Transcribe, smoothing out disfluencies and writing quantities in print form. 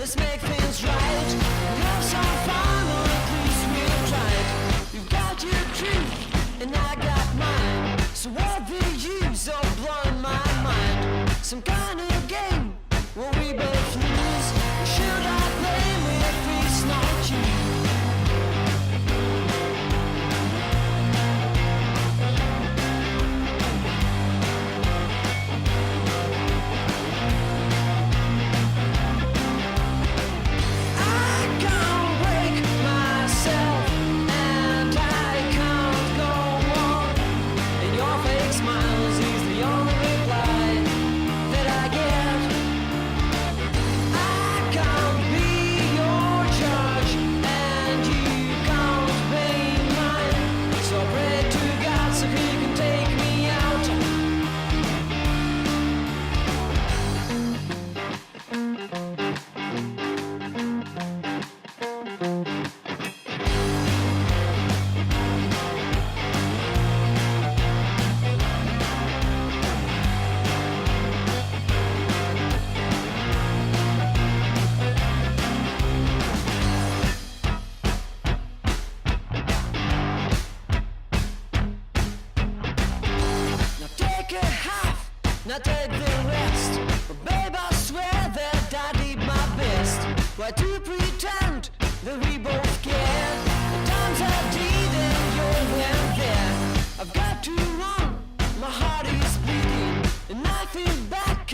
let's make things right. Have some fun, or at least we'll try it. You've got your truth, and I got mine. So what the use of blowing my mind? Some kind of game where we both lose. Should I blame it if it's not you? Now take the rest. But babe, I swear that I did my best. Why to pretend that we both care? The times I did and you weren't there. I've got to run, my heart is bleeding, and I feel bad